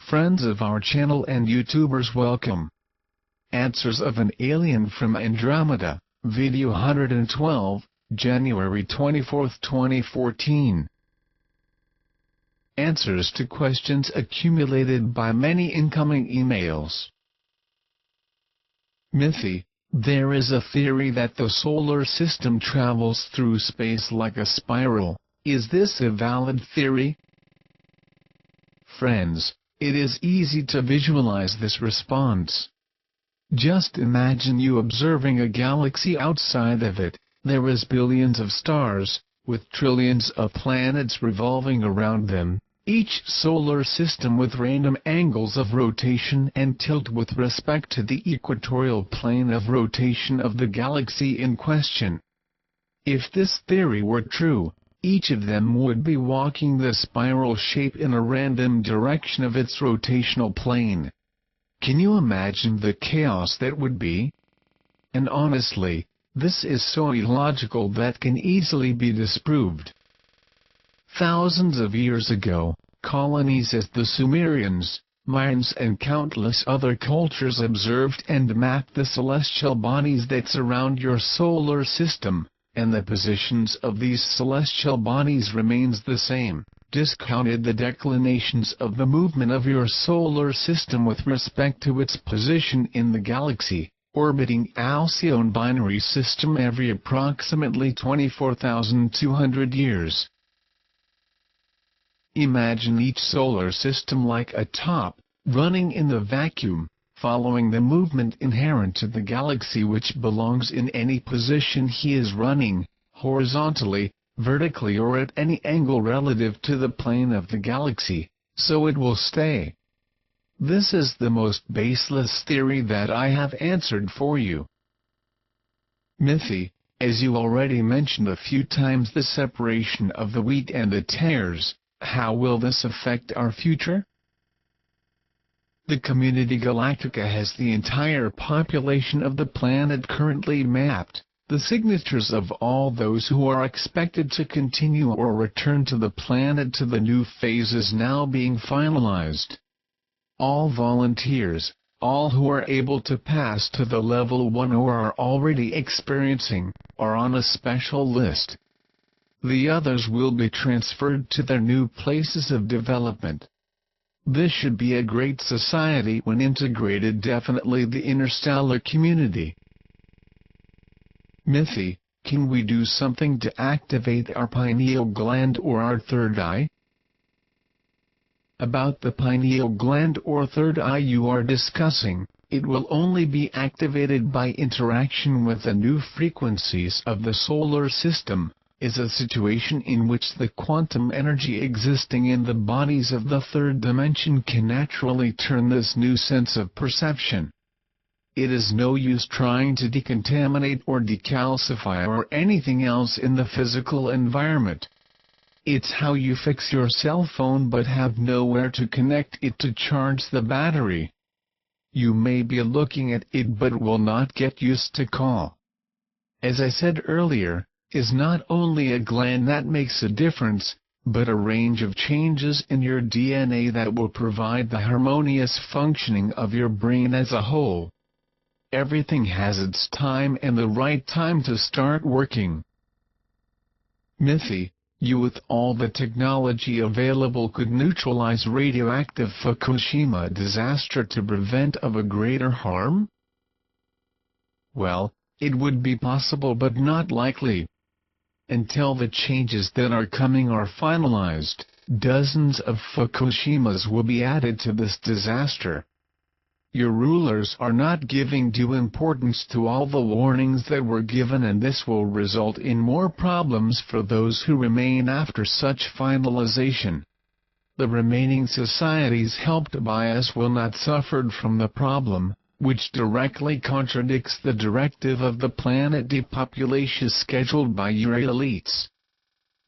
Friends of our channel and YouTubers, welcome. Answers of an Alien from Andromeda, Video 112, January 24, 2014. Answers to questions accumulated by many incoming emails. Mythy. There is a theory that the solar system travels through space like a spiral. Is this a valid theory? Friends, it is easy to visualize this response. Just imagine you observing a galaxy outside of it. There is billions of stars, with trillions of planets revolving around them, each solar system with random angles of rotation and tilt with respect to the equatorial plane of rotation of the galaxy in question. If this theory were true, each of them would be walking the spiral shape in a random direction of its rotational plane. Can you imagine the chaos that would be? And honestly, this is so illogical that can easily be disproved. Thousands of years ago, colonies as the Sumerians, Mayans and countless other cultures observed and mapped the celestial bodies that surround your solar system, and the positions of these celestial bodies remains the same, discounted the declinations of the movement of your solar system with respect to its position in the galaxy, orbiting Alcyone binary system every approximately 24,200 years. Imagine each solar system like a top, running in the vacuum, following the movement inherent to the galaxy which belongs in any position he is running, horizontally, vertically or at any angle relative to the plane of the galaxy, so it will stay. This is the most baseless theory that I have answered for you. Mythy. As you already mentioned a few times, the separation of the wheat and the tares. How will this affect our future? The Community Galactica has the entire population of the planet currently mapped, the signatures of all those who are expected to continue or return to the planet to the new phase is now being finalized. All volunteers, all who are able to pass to the level 1 or are already experiencing, are on a special list. The others will be transferred to their new places of development. This should be a great society when integrated, definitely the interstellar community. Mythy. Can we do something to activate our pineal gland or our third eye? About the pineal gland or third eye you are discussing, it will only be activated by interaction with the new frequencies of the solar system. Is a situation in which the quantum energy existing in the bodies of the third dimension can naturally turn this new sense of perception. It is no use trying to decontaminate or decalcify or anything else in the physical environment. It's how you fix your cell phone but have nowhere to connect it to charge the battery. You may be looking at it but will not get used to call. As I said earlier, is not only a gland that makes a difference, but a range of changes in your DNA that will provide the harmonious functioning of your brain as a whole. Everything has its time and the right time to start working. Mythy. You with all the technology available could neutralize radioactive Fukushima disaster to prevent of a greater harm? Well, it would be possible but not likely. Until the changes that are coming are finalized, dozens of Fukushimas will be added to this disaster. Your rulers are not giving due importance to all the warnings that were given, and this will result in more problems for those who remain after such finalization. The remaining societies helped by us will not suffer from the problem, which directly contradicts the directive of the planet depopulation scheduled by your elites.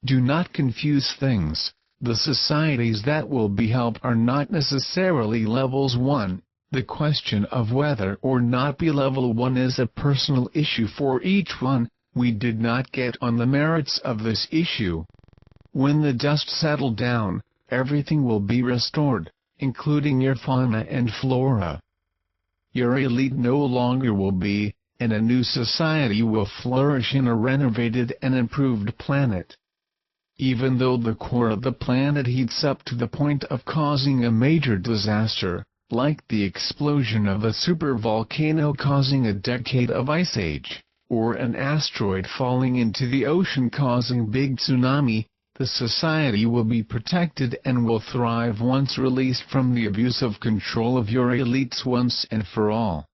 Do not confuse things. The societies that will be helped are not necessarily levels 1. The question of whether or not be level 1 is a personal issue for each one. We did not get on the merits of this issue. When the dust settled down, everything will be restored. including your fauna and flora. Your elite no longer will be, and a new society will flourish in a renovated and improved planet. Even though the core of the planet heats up to the point of causing a major disaster, like the explosion of a supervolcano causing a decade of ice age, or an asteroid falling into the ocean causing big tsunami, the society will be protected and will thrive once released from the abusive control of your elites once and for all.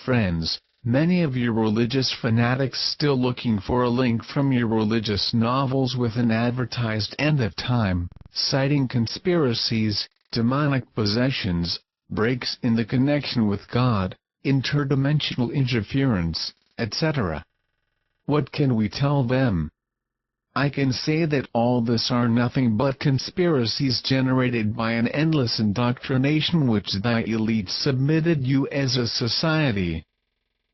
Friends, many of your religious fanatics still looking for a link from your religious novels with an advertised end of time, citing conspiracies, demonic possessions, breaks in the connection with God, interdimensional interference, etc. What can we tell them? I can say that all this are nothing but conspiracies generated by an endless indoctrination which the elite submitted you as a society.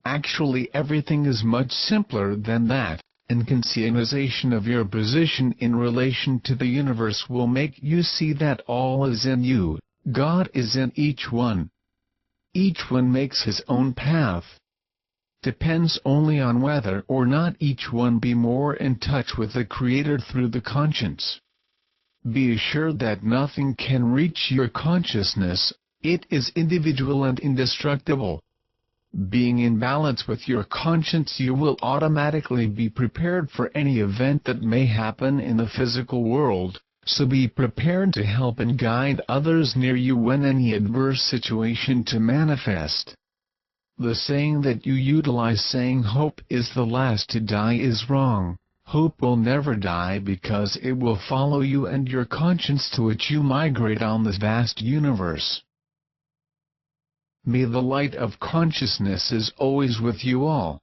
Actually everything is much simpler than that, and conscientization of your position in relation to the universe will make you see that all is in you, God is in each one. Each one makes his own path. Depends only on whether or not each one be more in touch with the Creator through the conscience. Be assured that nothing can reach your consciousness, it is individual and indestructible. Being in balance with your conscience, you will automatically be prepared for any event that may happen in the physical world, so be prepared to help and guide others near you when any adverse situation to manifest. The saying that you utilize saying hope is the last to die is wrong. Hope will never die because it will follow you and your conscience to which you migrate on this vast universe. May the light of consciousness is always with you all.